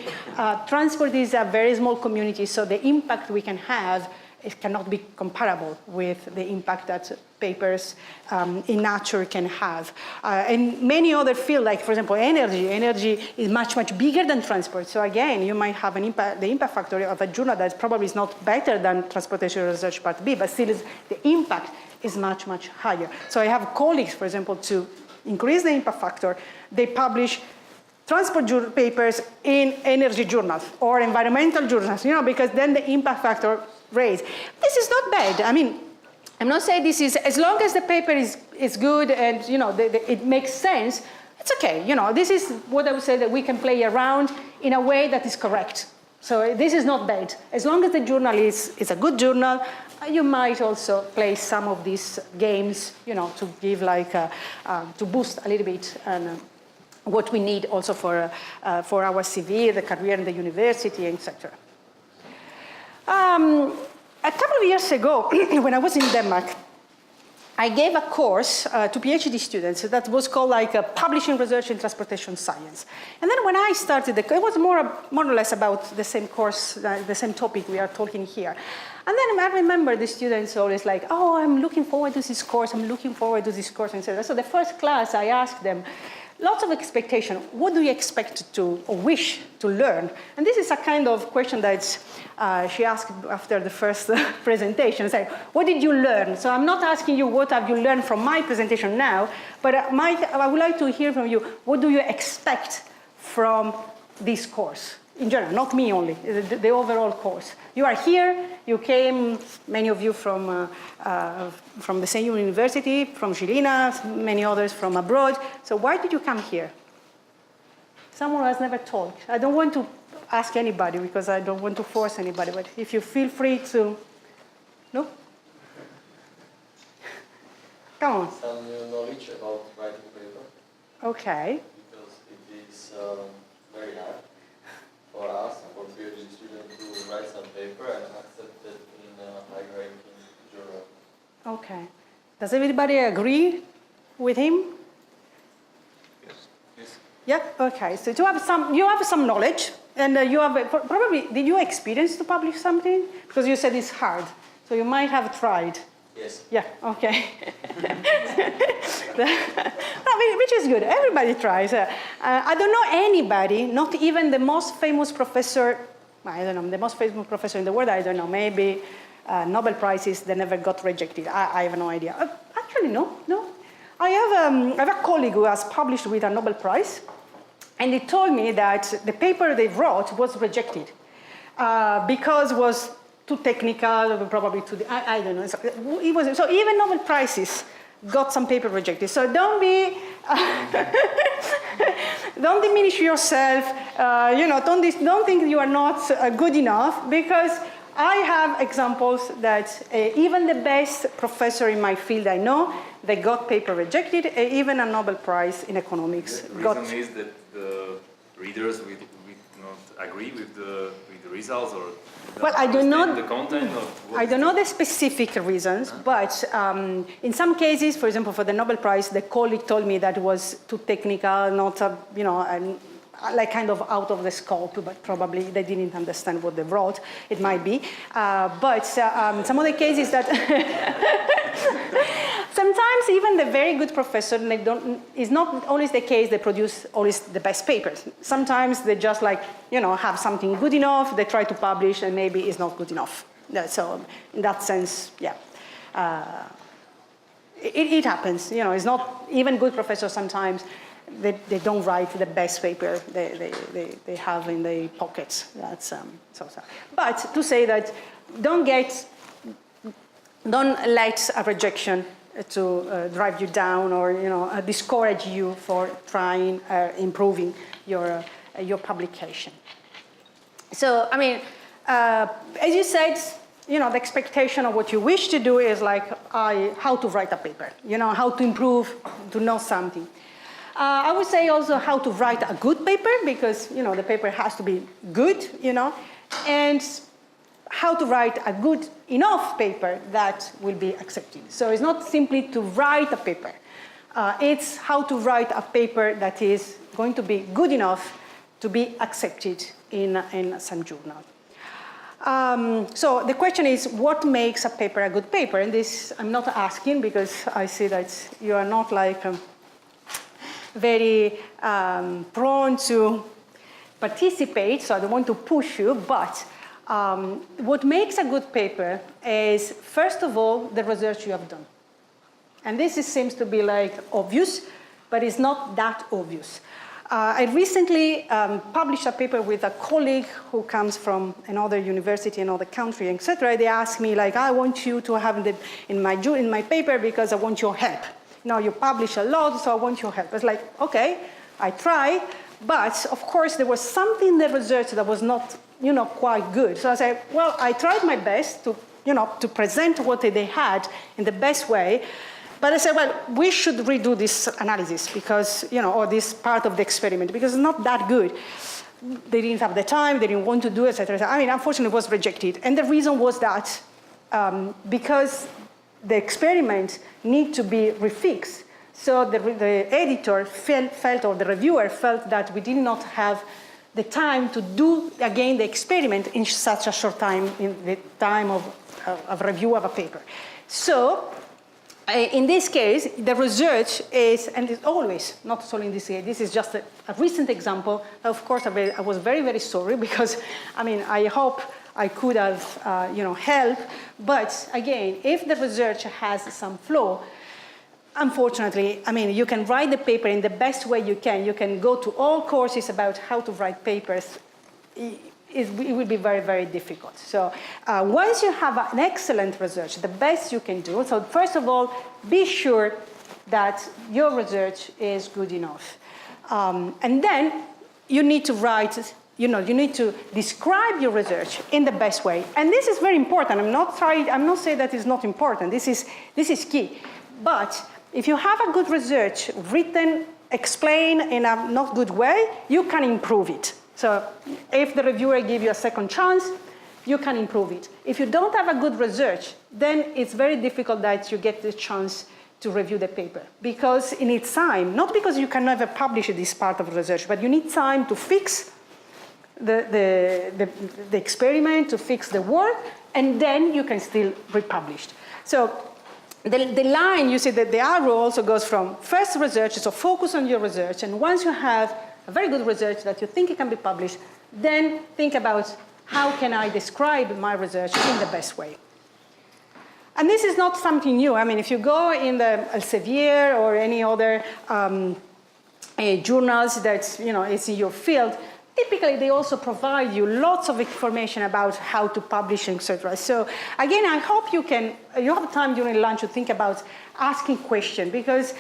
A: transport is a very small community, so the impact we can have, it cannot be comparable with the impact that papers in Nature can have. And many other fields, like, for example, energy. Energy is much, much bigger than transport. So again, you might have the impact factor of a journal that probably is not better than Transportation Research Part B, but still the impact is much, much higher. So I have colleagues, for example, to increase the impact factor, they publish transport papers in energy journals or environmental journals, because then the impact factor raise. This is not bad. I'm not saying this is, as long as the paper is good and, it makes sense, it's okay. This is what I would say that we can play around in a way that is correct. So this is not bad. As long as the journal is a good journal, you might also play some of these games, to give to boost a little bit what we need also for our CV, the career in the university, etc. A couple of years ago, when I was in Denmark, I gave a course to PhD students that was called Publishing Research in Transportation Science. And then when I started, it was more or less about the same course, the same topic we are talking here. And then I remember the students always like, oh, I'm looking forward to this course, I'm looking forward to this course, etc. So the first class, I asked them, lots of expectation. What do you expect to or wish to learn? And this is a kind of question that she asked after the first presentation. It's like, what did you learn? So I'm not asking you what have you learned from my presentation now, but I would like to hear from you, what do you expect from this course? In general, not me only, the overall course. You are here, you came, many of you from the same university, from Žilina, many others from abroad. So why did you come here? Someone has never told. I don't want to ask anybody because I don't want to force anybody, but if you feel free to, no? Come on.
F: Some new knowledge about writing paper.
A: Okay.
F: Because it is very hard for us, for PhD students, to write some paper and accept it in a high-ranking journal.
A: Okay. Does everybody agree with him?
D: Yes.
A: Yeah. Okay. So you have some knowledge, and you have probably. Did you experience to publish something? Because you said it's hard, so you might have tried.
F: Yes.
A: Yeah. Okay. Which is good. Everybody tries. I don't know anybody, not even the most famous professor. I don't know the most famous professor in the world. I don't know. Maybe Nobel Prizes that never got rejected. I have no idea. Actually, no. I have a colleague who has published with a Nobel Prize, and he told me that the paper they wrote was rejected because it was too technical, probably too. I don't know. So even Nobel Prizes got some paper rejected. So don't diminish yourself. Don't think you are not good enough, because I have examples that even the best professor in my field I know, they got paper rejected. Even a Nobel Prize in economics got.
D: The reason is that the readers will not agree with the results, or
A: well, I do not.
D: The content of
A: I don't know the specific reasons, but in some cases, for example, for the Nobel Prize, the colleague told me that it was too technical, not like kind of out of the scope, but probably they didn't understand what they wrote. It might be, but some of the cases that sometimes even the very good professor, is not always the case. They produce always the best papers. Sometimes they just have something good enough. They try to publish, and maybe it's not good enough. So in that sense, yeah. It happens, it's not even good professors sometimes. they don't write the best paper they have in their pockets. That's so sad. But to say that don't let a rejection to drive you down or discourage you for trying improving your publication. So I mean, as you said, the expectation of what you wish to do is like how to write a paper, how to improve, to know something. I would say also how to write a good paper, because the paper has to be good, and how to write a good enough paper that will be accepted. So it's not simply to write a paper. It's how to write a paper that is going to be good enough to be accepted in some journal. So the question is, what makes a paper a good paper? And this I'm not asking because I see that you are not like very prone to participate, so I don't want to push you, but what makes a good paper is, first of all, the research you have done. And this seems to be like obvious, but it's not that obvious. I recently published a paper with a colleague who comes from another university, another country, etc. They asked me, like, I want you to have it in my paper because I want your help. You publish a lot, so I want your help. It's like, okay, I try, but of course there was something in the research that was not, quite good. So I said, well, I tried my best to, to present what they had in the best way. But I said, well, we should redo this analysis because, or this part of the experiment, because it's not that good. They didn't have the time, they didn't want to do it, etc. I mean, unfortunately, it was rejected. And the reason was that because the experiment need to be refixed, so the editor felt, or the reviewer felt that we did not have the time to do again the experiment in such a short time, in the time of review of a paper. So, in this case, the research is, and it's always, not solely in this case, this is just a recent example. Of course, I was very, very sorry because, I mean, I hope I could have, helped. But again, if the research has some flaw, unfortunately, I mean, you can write the paper in the best way you can. You can go to all courses about how to write papers. It will be very, very difficult. So once you have an excellent research, the best you can do, so first of all, be sure that your research is good enough. And then you need to write, you need to describe your research in the best way. And this is very important. I'm not saying that it's not important. This is key. But if you have a good research written, explained in a not good way, you can improve it. So if the reviewer gives you a second chance, you can improve it. If you don't have a good research, then it's very difficult that you get the chance to review the paper. Because it needs time, not because you can never publish this part of research, but you need time to fix the experiment, to fix the work, and then you can still republish. So the line, you see that the arrow also goes from first research, so focus on your research, and once you have a very good research that you think it can be published, then think about how can I describe my research in the best way. And this is not something new. I mean, if you go in the Elsevier or any other journals that, is in your field, typically they also provide you lots of information about how to publish, etc. So again, I hope you have time during lunch to think about asking questions, because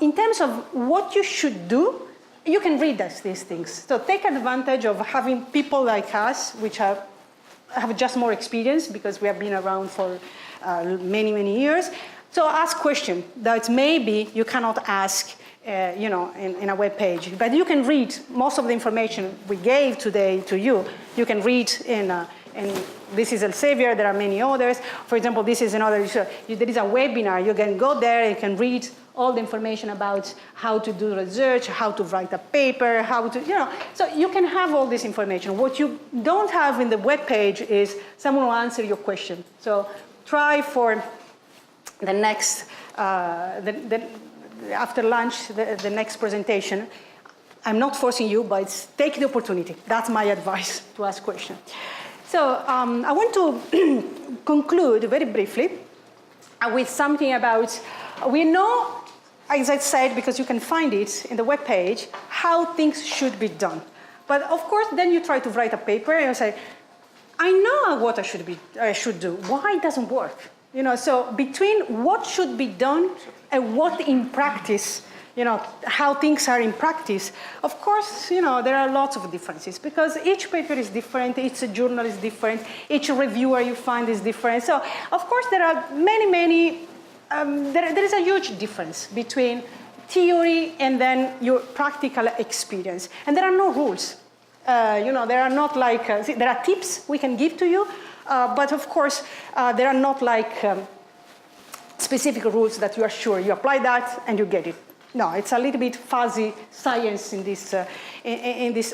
A: in terms of what you should do, you can read these things. So take advantage of having people like us, which have just more experience because we have been around for many, many years. So ask questions that maybe you cannot ask in a web page. But you can read most of the information we gave today to you. You can read in this is Elsevier, there are many others. For example, this is another, there is a webinar. You can go there, you can read all the information about how to do research, how to write a paper, how to, so you can have all this information. What you don't have in the web page is someone will answer your question. So try for the next, after lunch, the next presentation. I'm not forcing you, but take the opportunity. That's my advice, to ask questions. So I want to conclude very briefly with something about, we know as I said, because you can find it in the webpage, how things should be done. But of course, then you try to write a paper and you say, I know what I should do. Why it doesn't work? So between what should be done and what in practice, how things are in practice, of course, there are lots of differences because each paper is different, each journal is different, each reviewer you find is different. So, of course, there are many, there is a huge difference between theory and then your practical experience. And there are no rules. There are not like, there are tips we can give to you, but of course, there are not like specific rules that you are sure you apply that and you get it. No, it's a little bit fuzzy science in this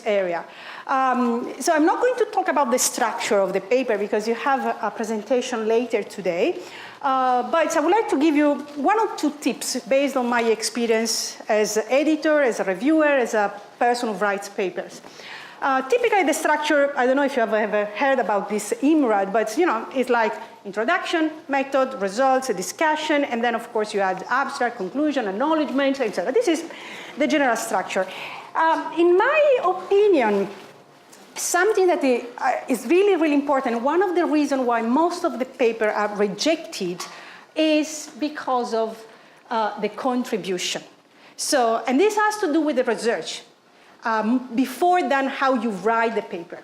A: area. So I'm not going to talk about the structure of the paper because you have a presentation later today. But I would like to give you 1 or 2 tips based on my experience as an editor, as a reviewer, as a person who writes papers. Typically, the structure, I don't know if you have ever heard about this IMRAD, but it's like introduction, method, results, a discussion, and then, of course, you add abstract, conclusion, acknowledgement, etc. This is the general structure. In my opinion, something that is really, really important, one of the reasons why most of the papers are rejected is because of the contribution. So, and this has to do with the research. Before then, how you write the paper.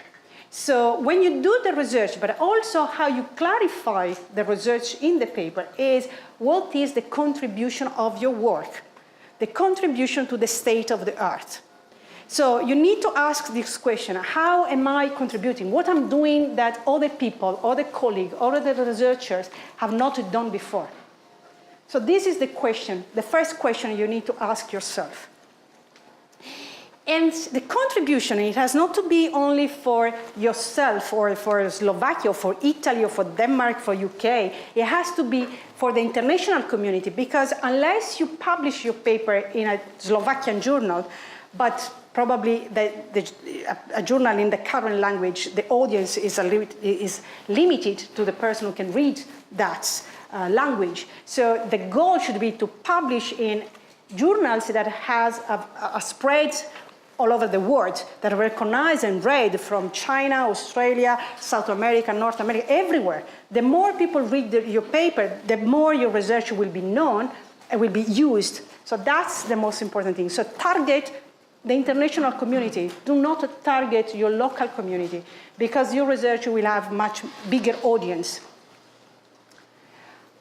A: So when you do the research, but also how you clarify the research in the paper is what is the contribution of your work, the contribution to the state of the art. So you need to ask this question, how am I contributing? What I'm doing that other people, other colleagues, other researchers have not done before? So this is the question, the first question you need to ask yourself. And the contribution, it has not to be only for yourself or for Slovakia or for Italy or for Denmark, for UK. It has to be for the international community because unless you publish your paper in a Slovakian journal, but probably a journal in the current language, the audience is limited to the person who can read that language. So the goal should be to publish in journals that has a spread all over the world, that are recognized and read from China, Australia, South America, North America, everywhere. The more people read your paper, the more your research will be known and will be used. So that's the most important thing. So target the international community. Do not target your local community because your research will have much bigger audience.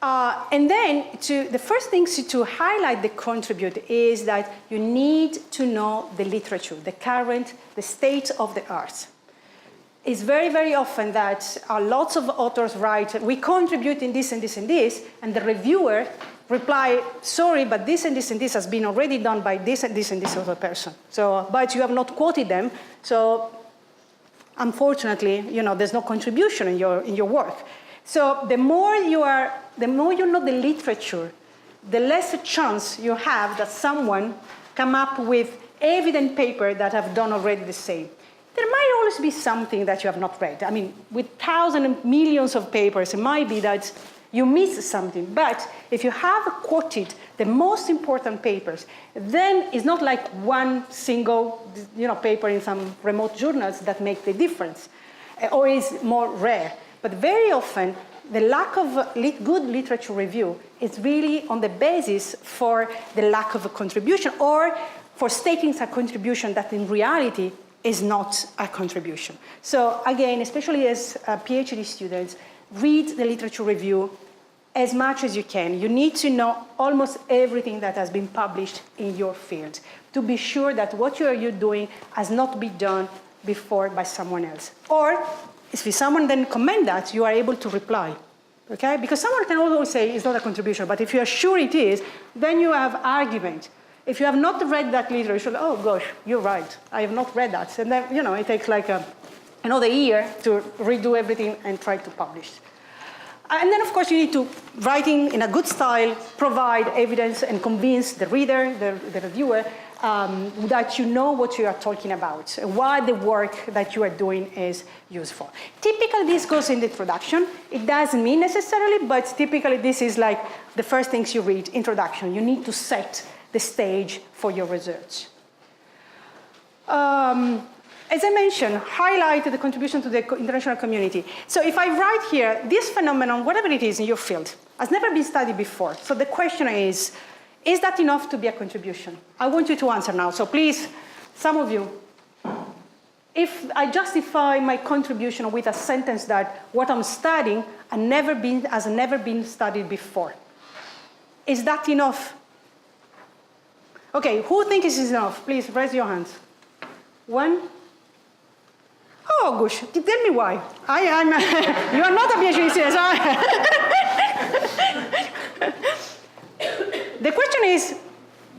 A: And then the first thing to highlight the contribute is that you need to know the literature, the state of the art. It's very, very often that lots of authors write, we contribute in this and this and this, and the reviewer reply, sorry, but this and this and this has been already done by this and this and this other person. So, but you have not quoted them, so unfortunately, there's no contribution in your work. So the more you know the literature, the less chance you have that someone come up with evident paper that have done already the same. There might always be something that you have not read. I mean, with thousands and millions of papers, it might be that you miss something. But if you have quoted the most important papers, then it's not like one single paper in some remote journals that make the difference, or is more rare. But very often, the lack of good literature review is really on the basis for the lack of a contribution or for stating a contribution that in reality is not a contribution. So again, especially as PhD students, read the literature review as much as you can. You need to know almost everything that has been published in your field to be sure that what you're doing has not been done before by someone else. Or if someone then comment that, you are able to reply, okay? Because someone can always say it's not a contribution, but if you are sure it is, then you have argument. If you have not read that literature, oh gosh, you're right, I have not read that. And then, it takes like another year to redo everything and try to publish. And then, of course, you need to, writing in a good style, provide evidence and convince the reader, the reviewer, that you know what you are talking about, why the work that you are doing is useful. Typically, this goes in the introduction. It doesn't mean necessarily, but typically this is like the first things you read, introduction. You need to set the stage for your research. As I mentioned, highlight the contribution to the international community. So if I write here, this phenomenon, whatever it is in your field, has never been studied before. So the question is that enough to be a contribution? I want you to answer now. So please, some of you, if I justify my contribution with a sentence that what I'm studying has never been studied before, is that enough? Okay, who thinks this is enough? Please raise your hands. One. Oh, gosh, tell me why. You are not a PhD student. The question is,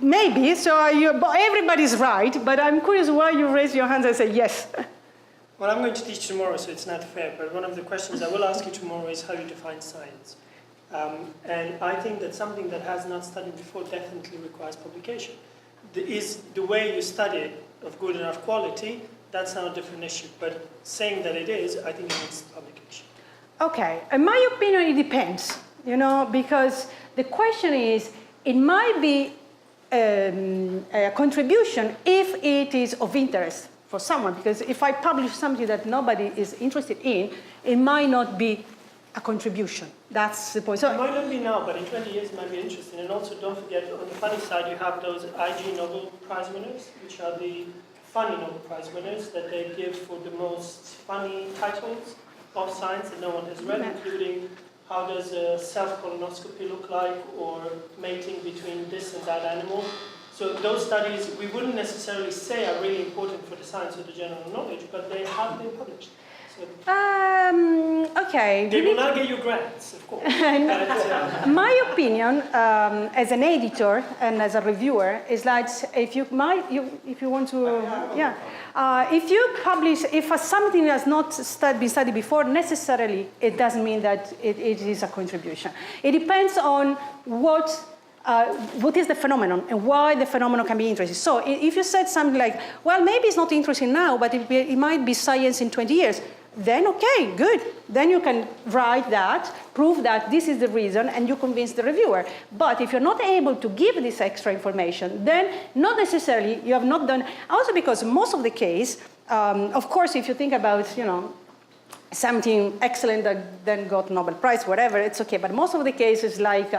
A: maybe, so everybody's right, but I'm curious why you raise your hands and say yes.
G: Well, I'm going to teach tomorrow, so it's not fair, but one of the questions I will ask you tomorrow is how you define science. And I think that something that has not studied before definitely requires publication. The way you study it of good enough quality, that's now a different issue. But saying that it is, I think it needs publication. Okay, in my opinion, it depends, because the question is, it might be a contribution if it is of interest for someone, because if I publish something that nobody is interested in, it might not be a contribution. That's the point. So it might not be now, but in 20 years it might be interesting. And also don't forget, on the funny side, you have those IG Nobel Prize winners, which are the funny Nobel Prize winners that they give for the most funny titles of science that no one has read, including how does a self-colonoscopy look like, or mating between this and that animal. So those studies, we wouldn't necessarily say are really important for the science or the general knowledge, but they have been published. Okay. They will not get you grants, of course. My opinion, as an editor and as a reviewer, is that if you want to, if you publish, if something has not been studied before, necessarily it doesn't mean that it is a contribution. It depends on what is the phenomenon and why the phenomenon can be interesting. So if you said something like, well, maybe it's not interesting now, but it might be science in 20 years, then okay, good. Then you can write that, prove that this is the reason, and you convince the reviewer. But if you're not able to give this extra information, then not necessarily you have not done, also because most of the case, of course, if you think about, something excellent that then got Nobel Prize, whatever, it's okay. But most of the cases, like,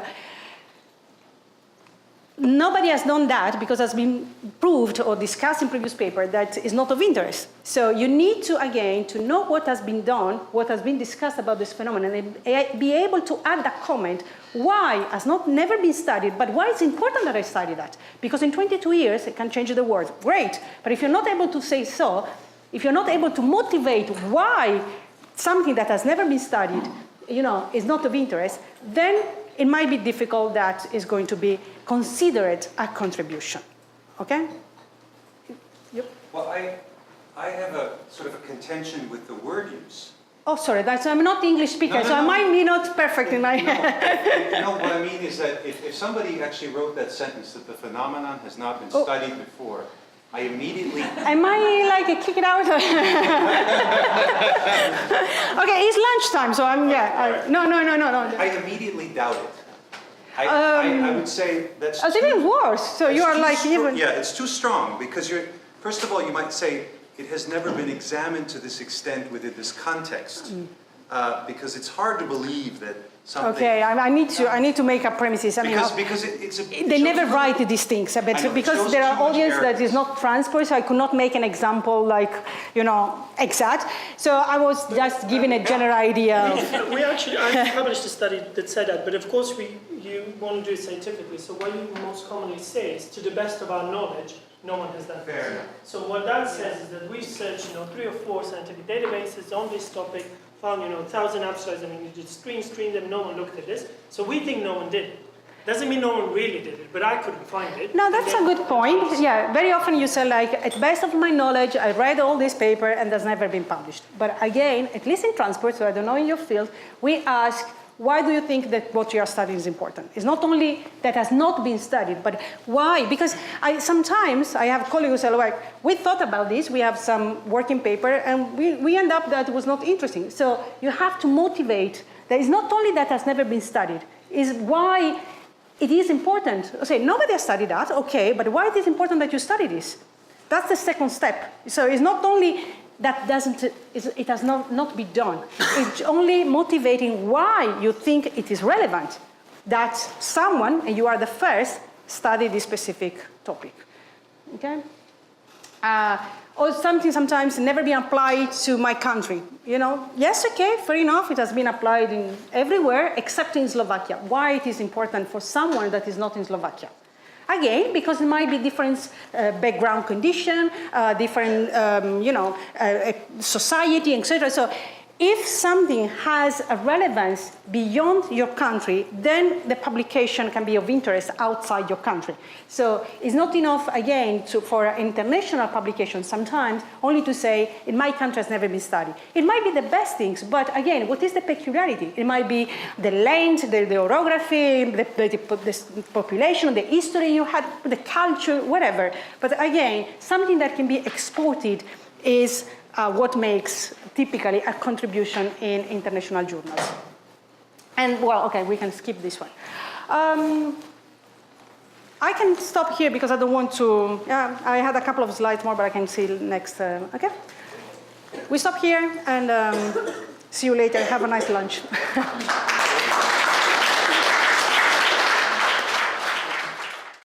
G: nobody has done that because it has been proved or discussed in previous paper that is not of interest. So you need to, again, to know what has been done, what has been discussed about this phenomenon, and be able to add a comment why has never been studied, but why it's important that I study that. Because in 22 years, it can change the world. Great. But if you're not able to say so, if you're not able to motivate why something that has never been studied, is not of interest, then it might be difficult that is going to be considered a contribution. Okay? Yep.
H: Well, I have a sort of a contention with the word use.
A: Oh, sorry, I'm not English speaker, so I might be not perfect in my head.
H: What I mean is that if somebody actually wrote that sentence that the phenomenon has not been studied before, I immediately...
A: I might kick it out. Okay, it's lunchtime, so I'm, no.
H: I immediately doubt it. I would say that's
A: it's even worse. So you are even...
H: Yeah, it's too strong because first of all, you might say it has never been examined to this extent within this context because it's hard to believe that something... Okay,
A: I need to make a premises.
H: Because
A: they never write these things, but because there are audience that is not transport, so I could not make an example exact. So I was just giving a general idea.
G: I published a study that said that, but of course you want to do it scientifically. So what you most commonly say is, to the best of our knowledge, no one has done this.
H: Fair enough.
G: So what that says is that we've searched 3 or 4 scientific databases on this topic, found 1,000 abstracts, you just screen them, no one looked at this. So we think no one did it. Doesn't mean no one really did it, but I couldn't find it.
A: No, that's a good point. Yeah, very often you say at best of my knowledge, I read all this paper and that's never been published. But again, at least in transport, so I don't know in your field, we ask, why do you think that what you are studying is important? It's not only that has not been studied, but why? Because sometimes I have colleagues who say, we thought about this, we have some working paper, and we end up that it was not interesting. So you have to motivate. That is not only that has never been studied, is why it is important. Say, nobody has studied that, okay, but why it is important that you study this? That's the second step. So it's not only that it has not be done. It's only motivating why you think it is relevant that someone, and you are the first, study this specific topic. Okay? Or something sometimes never been applied to my country. You know, yes, okay, fair enough, it has been applied in everywhere except in Slovakia. Why it is important for someone that is not in Slovakia? Again, because it might be different background condition, different, society, etc. So if something has a relevance beyond your country, then the publication can be of interest outside your country. So it's not enough, again, for international publication sometimes, only to say, in my country has never been studied. It might be the best things, but again, what is the peculiarity? It might be the land, the orography, the population, the history you had, the culture, whatever. But again, something that can be exported is what makes typically a contribution in international journals. And well, okay, we can skip this one. I can stop here because I don't want to, I had a couple of slides more, but I can see next, okay? We stop here and see you later. Have a nice lunch.